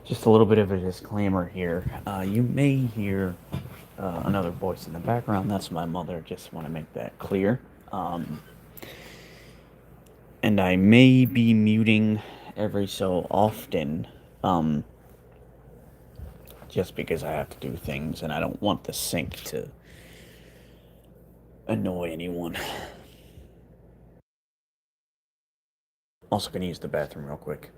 Just a little bit of a disclaimer here. You may hear another voice in the background. That's my mother. Just want to make that clear. Um, and I may be muting every so often, um, just because I have to do things and I don't want the sync to annoy anyone. Also, gonna use the bathroom real quick.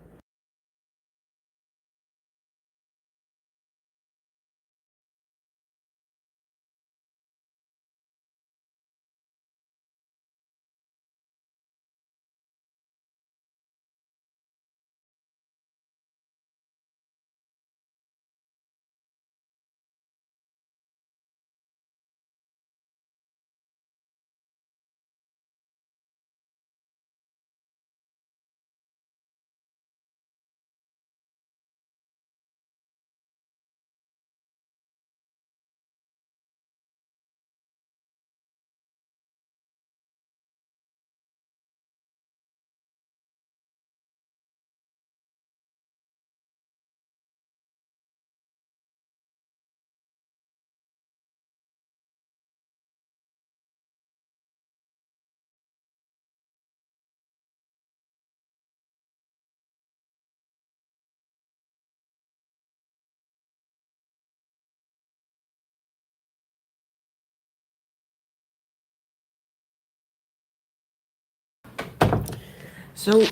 So,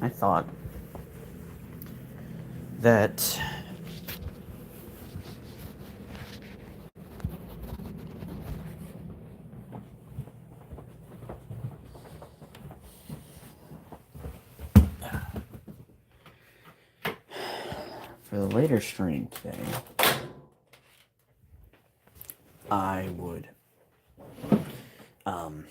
I thought that for the later stream today, I would um,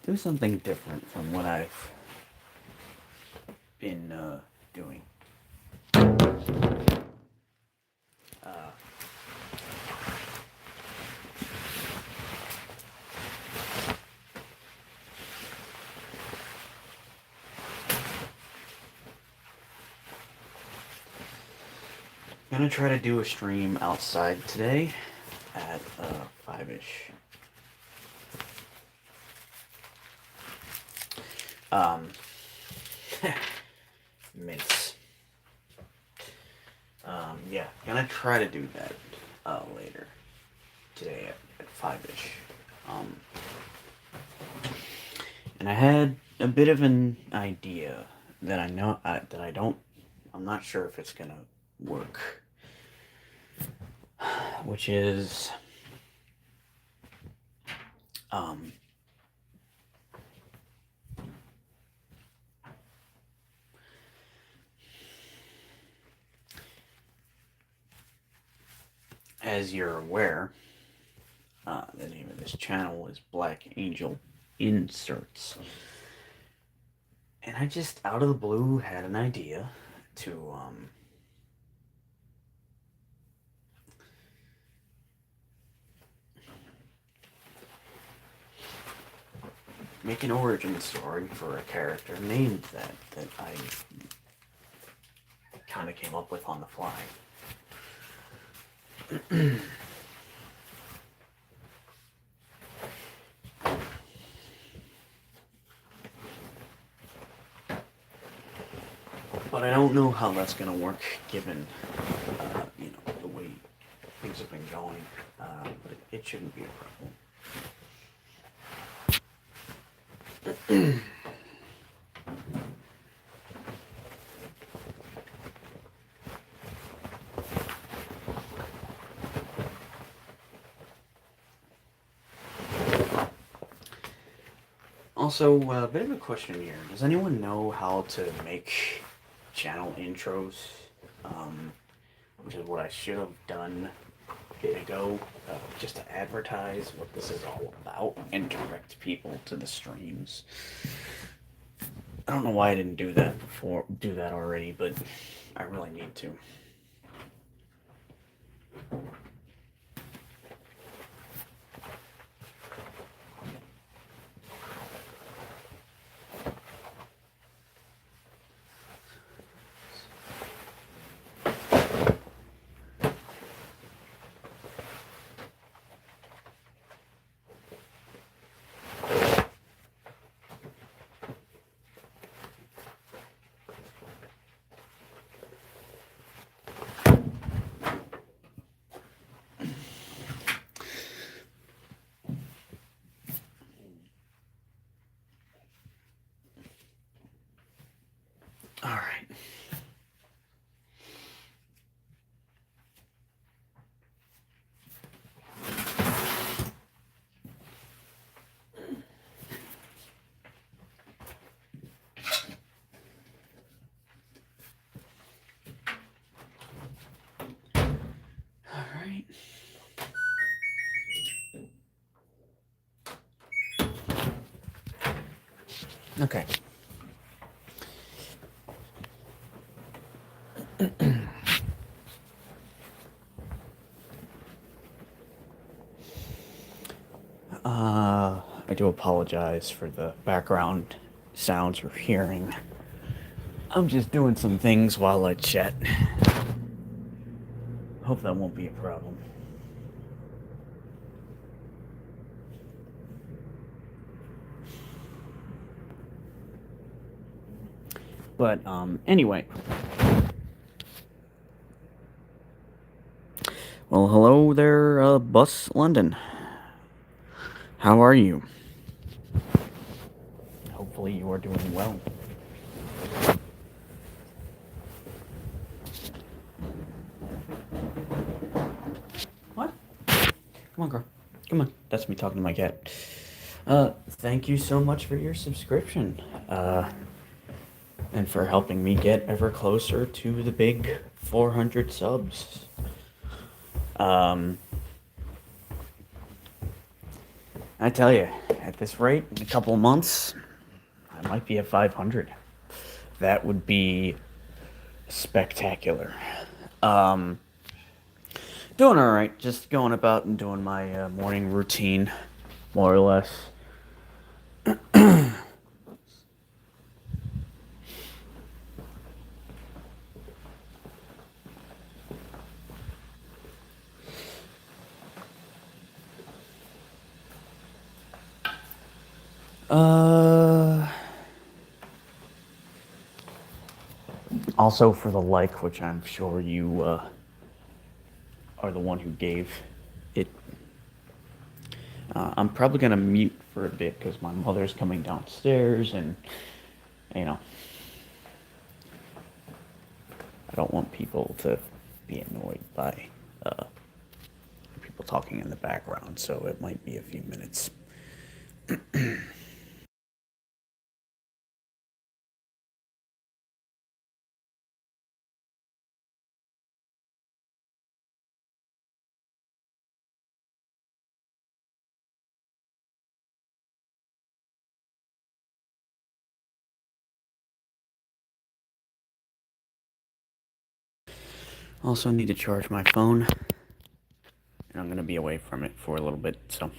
do something different from what I've been doing. Uh, Gonna try to do a stream outside today at 5-ish. Um, Mints. Yeah, gonna try to do that later today at 5-ish. Um, and I had a bit of an idea that I know that I don't. I'm not sure if it's gonna work. Which is um, as you're aware, the name of this channel is Black Angel Inserts. And I just, out of the blue, had an idea to, make an origin story for a character named that I kind of came up with on the fly. But I don't know how that's going to work given, the way things have been going. But it shouldn't be a problem. Also, a bit of a question here. Does anyone know how to make channel intros? Which is what I should have done a bit ago, just to advertise what this is all about and direct people to the streams. I don't know why I didn't do that already, but I really need to. All right. All right. Okay. I do apologize for the background sounds you're hearing. I'm just doing some things while I chat. Hope that won't be a problem. But anyway. Well, hello there, Bus London. How are you? Hopefully you are doing well. What? Come on, girl. Come on. That's me talking to my cat. Thank you so much for your subscription. And for helping me get ever closer to the big 400 subs. Um, I tell you, at this rate, in a couple of months, I might be at 500. That would be spectacular. Um, Doing all right. Just going about and doing my morning routine, more or less. Uh, Also for the like, which I'm sure you are the one who gave it. I'm probably gonna mute for a bit because my mother's coming downstairs, and you know, I don't want people to be annoyed by uh, people talking in the background. So it might be a few minutes. Also need to charge my phone, and I'm gonna be away from it for a little bit. So.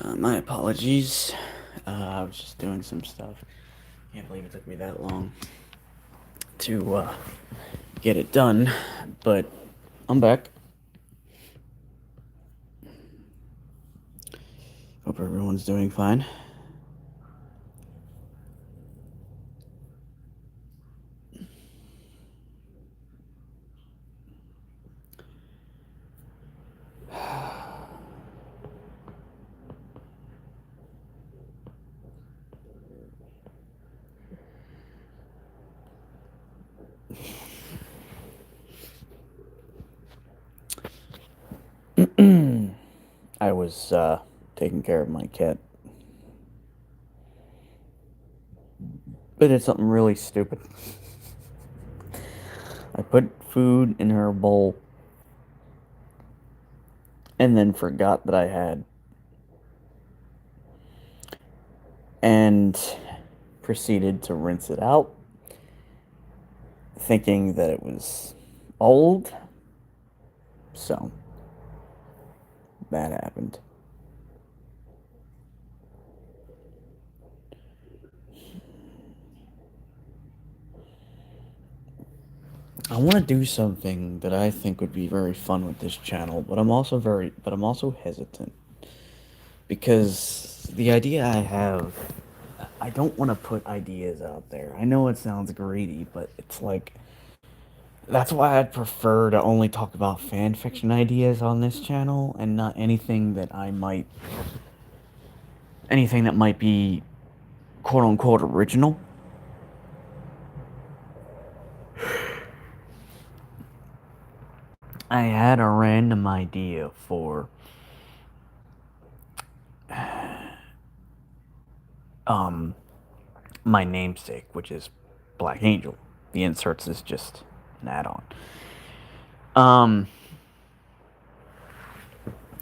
My apologies. I was just doing some stuff. Can't believe it took me that long to get it done, but I'm back. Hope everyone's doing fine. I was taking care of my cat. But it's something really stupid. I put food in her bowl and then forgot that I had. And proceeded to rinse it out, thinking that it was old. So, that happened. I want to do something that I think would be very fun with this channel, but I'm also hesitant because the idea I have, I don't want to put ideas out there. I know it sounds greedy, but it's like that's why I'd prefer to only talk about fan fiction ideas on this channel and not anything that might be quote unquote original. I had a random idea for um my namesake, which is Black Angel. The inserts is just an add-on. Um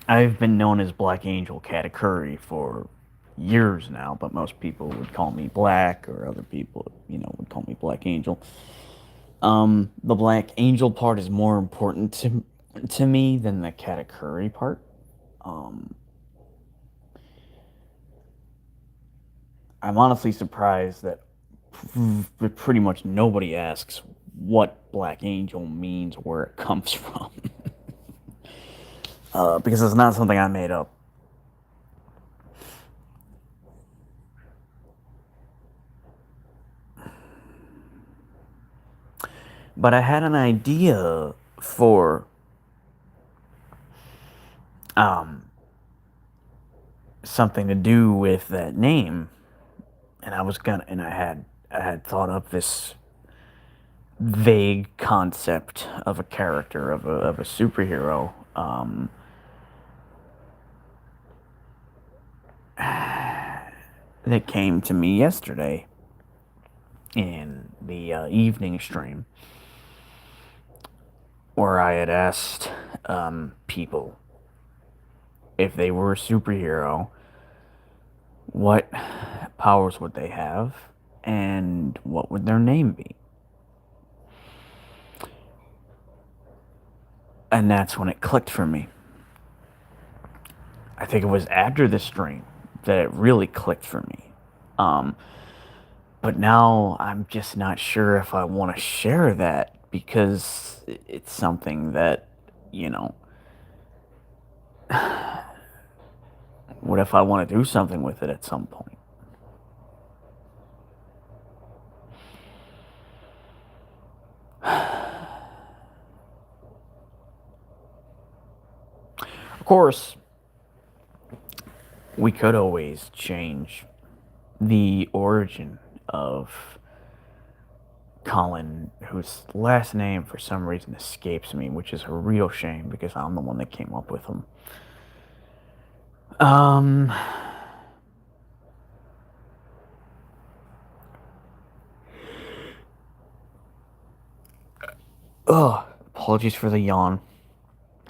I've been known as Black Angel Katakuri for years now, but most people would call me Black, or other people, would call me Black Angel. The Black Angel part is more important to me than the Katakuri part. Um, I'm honestly surprised that pretty much nobody asks what Black Angel means, where it comes from, because it's not something I made up. But I had an idea for um, something to do with that name, and I had thought up this vague concept of a character of a superhero. That came to me yesterday in the evening stream, where I had asked people if they were a superhero, what powers would they have, and what would their name be? And that's when it clicked for me. I think it was after the stream that it really clicked for me. Um, but now I'm just not sure if I want to share that because it's something that, you know, what if I want to do something with it at some point? Of course, we could always change the origin of Colin, whose last name for some reason escapes me, which is a real shame because I'm the one that came up with him. Um, Apologies for the yawn.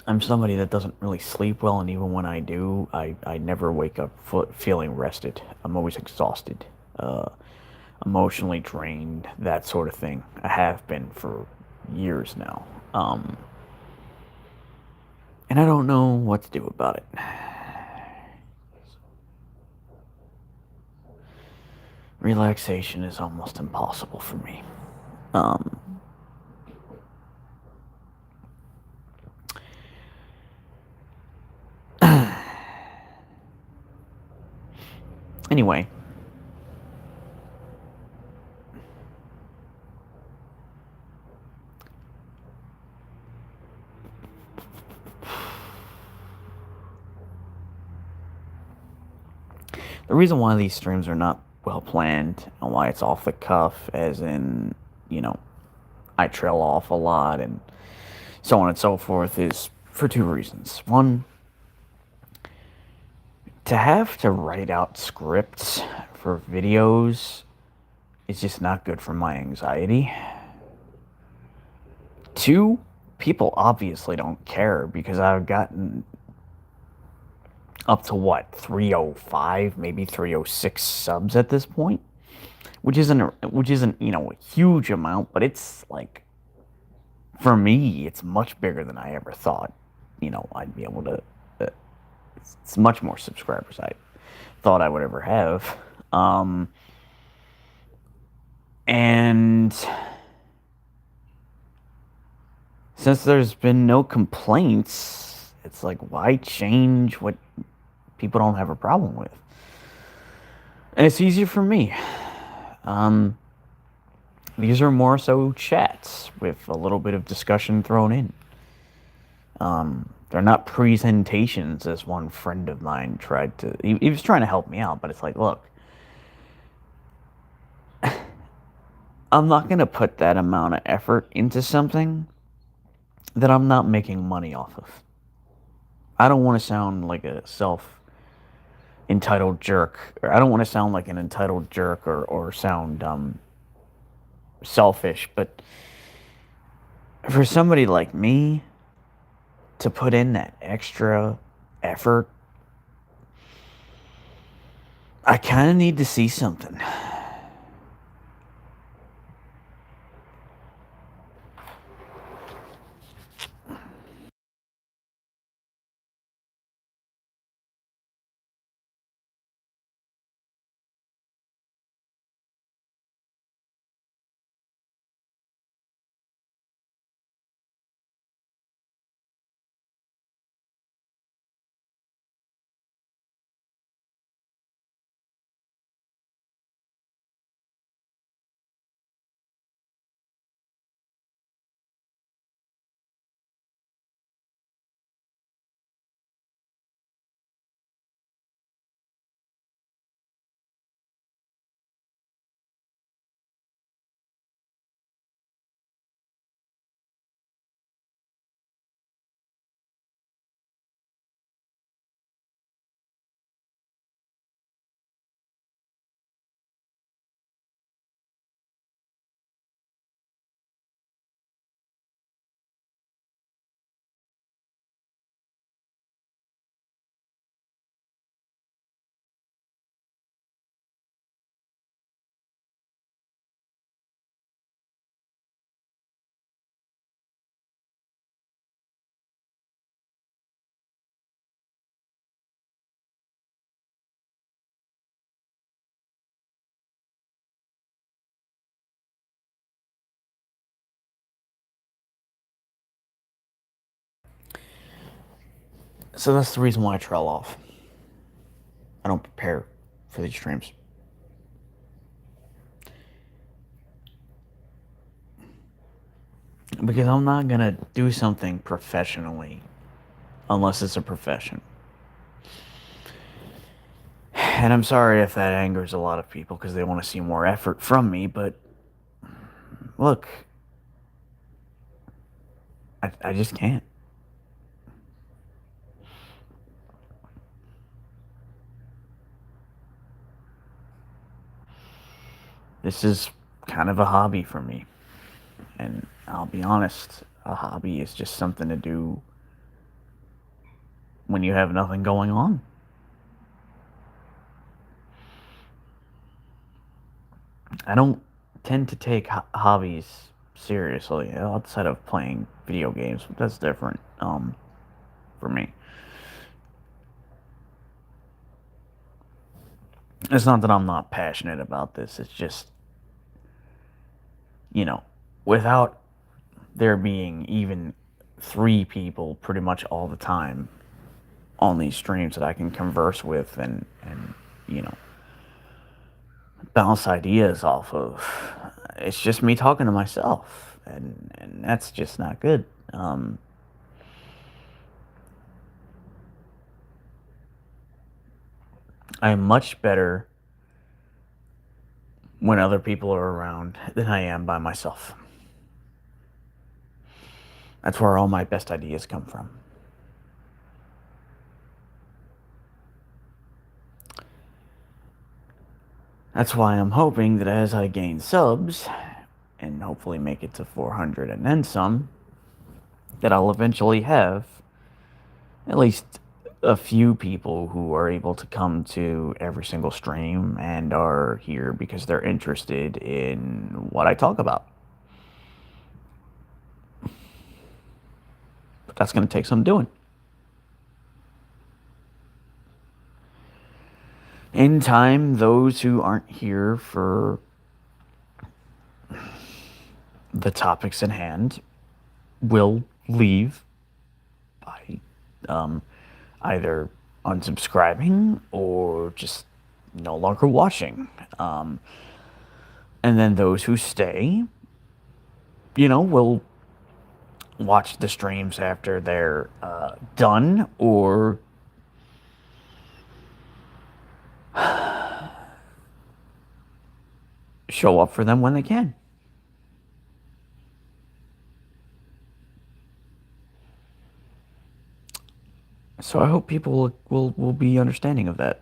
I'm somebody that doesn't really sleep well, and even when I do, I never wake up feeling rested. I'm always exhausted, emotionally drained, that sort of thing. I have been for years now. And I don't know what to do about it. Relaxation is almost impossible for me. Um, anyway, the reason why these streams are not well planned and why it's off the cuff, as in, you know, I trail off a lot and so on and so forth, is for two reasons. One, to have to write out scripts for videos is just not good for my anxiety. Two, people obviously don't care because I've gotten up to what, 305, maybe 306 subs at this point, which isn't, a huge amount, but it's like, for me, it's much bigger than I ever thought, I'd be able to. It's much more subscribers I thought I would ever have. And since there's been no complaints, it's like, why change what people don't have a problem with? And it's easier for me. These are more so chats with a little bit of discussion thrown in. They're not presentations, as one friend of mine tried to. He was trying to help me out, but it's like, look, I'm not going to put that amount of effort into something that I'm not making money off of. I don't want to sound like a entitled jerk. Or I don't want to sound like an entitled jerk or sound selfish, but for somebody like me to put in that extra effort, I kind of need to see something. So that's the reason why I trail off. I don't prepare for these streams. Because I'm not going to do something professionally unless it's a profession. And I'm sorry if that angers a lot of people because they want to see more effort from me, but look, I just can't. This is kind of a hobby for me. And I'll be honest, a hobby is just something to do when you have nothing going on. I don't tend to take hobbies seriously outside of playing video games. That's different for me. It's not that I'm not passionate about this. It's just, you know, without there being even 3 people pretty much all the time on these streams that I can converse with and you know, bounce ideas off of. It's just me talking to myself, and that's just not good. I am much better when other people are around than I am by myself. That's where all my best ideas come from. That's why I'm hoping that as I gain subs, and hopefully make it to 400 and then some, that I'll eventually have at least a few people who are able to come to every single stream and are here because they're interested in what I talk about. But that's going to take some doing. In time, those who aren't here for the topics in hand will leave by either unsubscribing or just no longer watching. And then those who stay, will watch the streams after they're done or show up for them when they can. So I hope people will be understanding of that.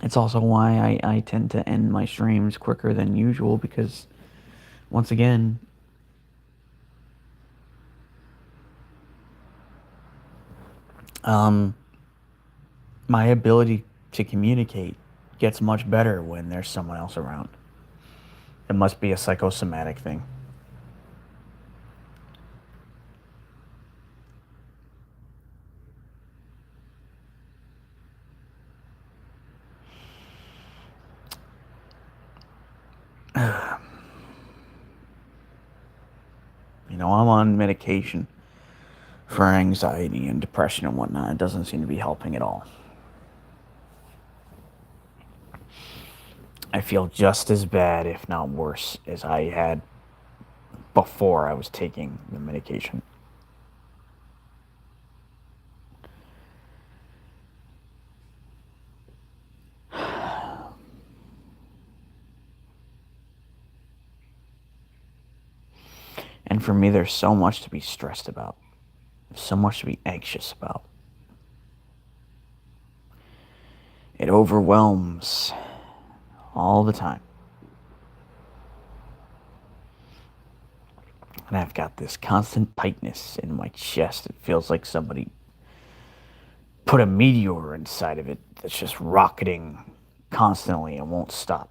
It's also why I tend to end my streams quicker than usual because, once again, my ability to communicate gets much better when there's someone else around. It must be a psychosomatic thing. I'm on medication for anxiety and depression and whatnot. It doesn't seem to be helping at all. I feel just as bad, if not worse, as I had before I was taking the medication. And for me, there's so much to be stressed about, so much to be anxious about. It overwhelms all the time. And I've got this constant tightness in my chest. It feels like somebody put a meteor inside of it that's just rocketing constantly and won't stop.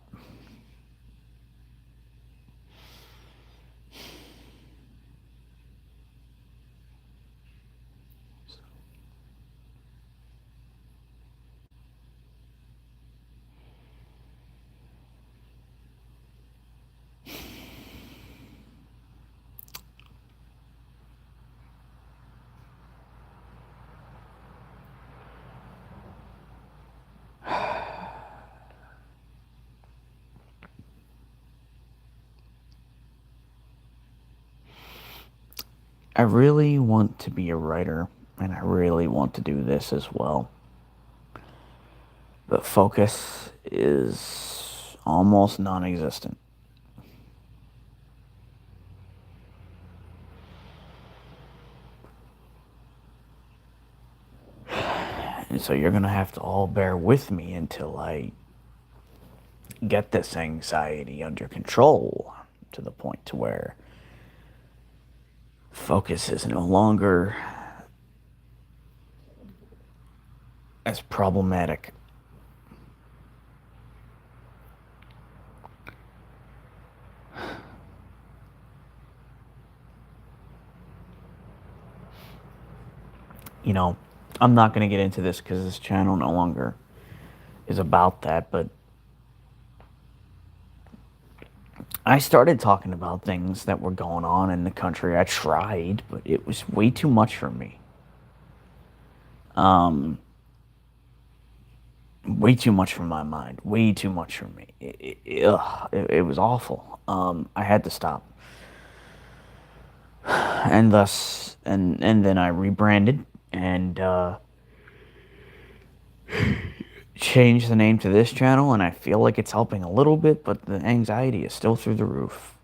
I really want to be a writer, and I really want to do this as well. But focus is almost non-existent. And so you're going to have to all bear with me until I get this anxiety under control to the point to where focus is no longer as problematic. you know, I'm not going to get into this because this channel no longer is about that, but I started talking about things that were going on in the country. I tried, but it was way too much for me. Way too much for my mind. Way too much for me. It was awful. I had to stop, and thus, and then I rebranded and changed the name to this channel, and I feel like it's helping a little bit, but the anxiety is still through the roof.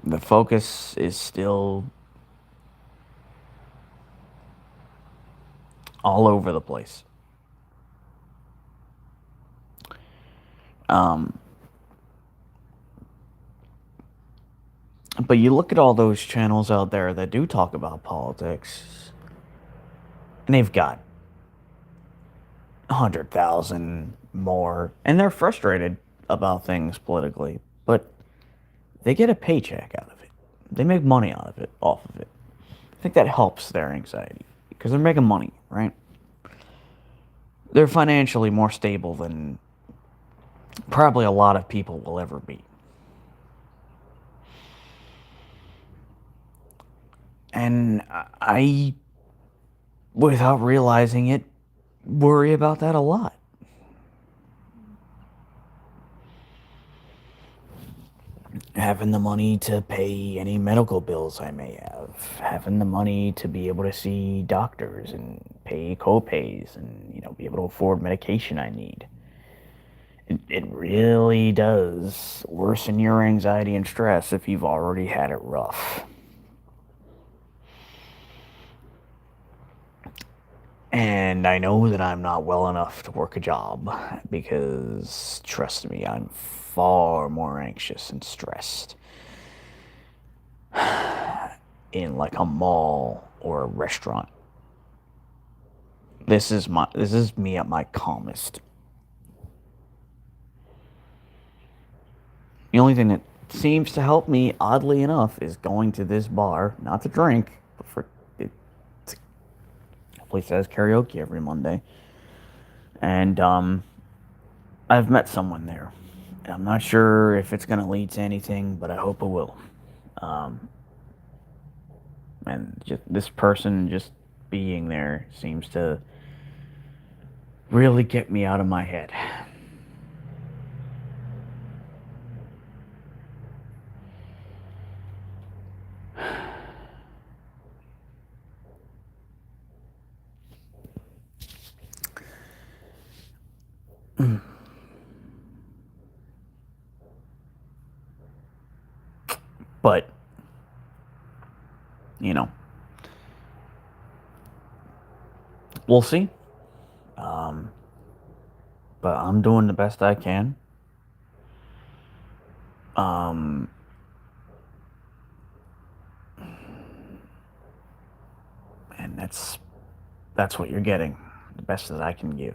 The focus is still all over the place. But you look at all those channels out there that do talk about politics, and they've got 100,000 more, and they're frustrated about things politically, but they get a paycheck out of it. They make money out of it, off of it. I think that helps their anxiety because they're making money, right? They're financially more stable than probably a lot of people will ever be. And I, without realizing it, worry about that a lot. Having the money to pay any medical bills I may have, having the money to be able to see doctors and pay co-pays and, be able to afford medication I need. It really does worsen your anxiety and stress if you've already had it rough. And I know that I'm not well enough to work a job because, trust me, I'm far more anxious and stressed in like a mall or a restaurant. This is me at my calmest. The only thing that seems to help me, oddly enough, is going to this bar, not to drink, but for it's a place that has karaoke every Monday. And I've met someone there. I'm not sure if it's gonna lead to anything, but I hope it will. And just this person just being there seems to really get me out of my head. But you know, we'll see. Um, but I'm doing the best I can. Um, and that's what you're getting. The best that I can give.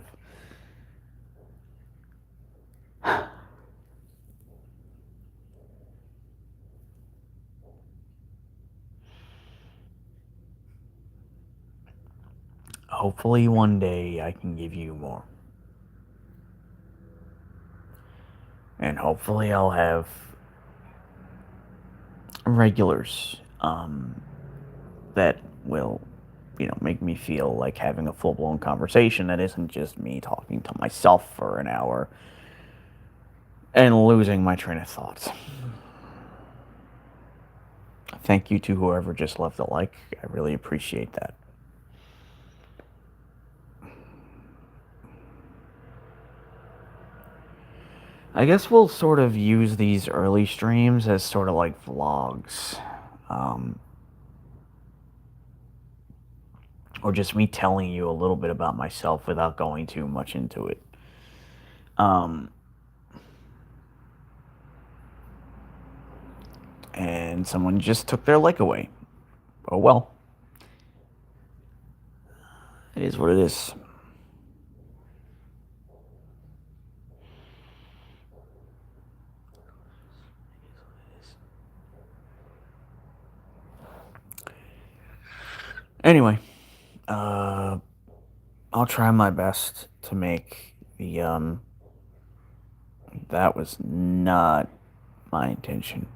Hopefully one day I can give you more. And hopefully I'll have regulars that will, make me feel like having a full-blown conversation that isn't just me talking to myself for an hour and losing my train of thought. Thank you to whoever just left a like. I really appreciate that. I guess we'll sort of use these early streams as sort of like vlogs. Um, or just me telling you a little bit about myself without going too much into it. Um, and someone just took their like away. Oh well. It is what it is. Anyway. I'll try my best to make the that was not my intention.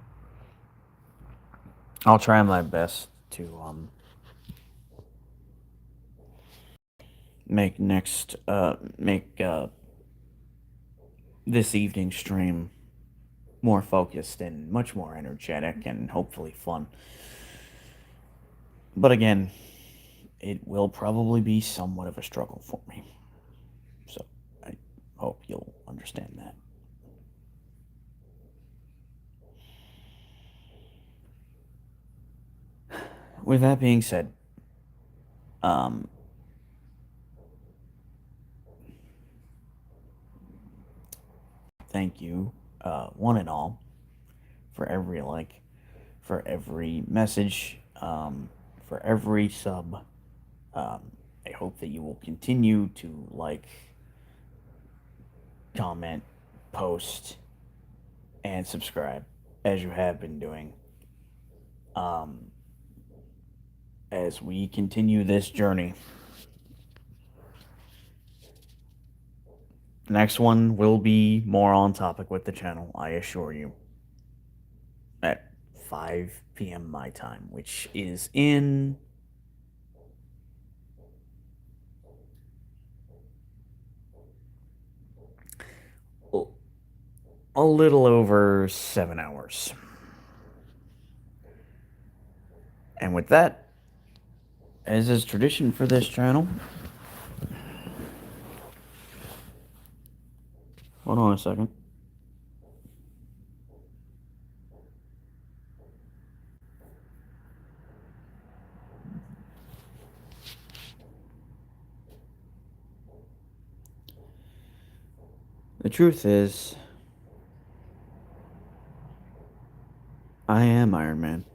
I'll try my best to make this evening's stream more focused and much more energetic and hopefully fun. But again, it will probably be somewhat of a struggle for me. So I hope you'll understand that. With that being said, um, thank you, one and all, for every like, for every message, for every sub. I hope that you will continue to like, comment, post, and subscribe as you have been doing. Um, as we continue this journey. The next one will be more on topic with the channel, I assure you. At 5 p.m. my time, which is in a little over 7 hours. And with that, as is tradition for this channel, hold on a second. The truth is, I am Iron Man.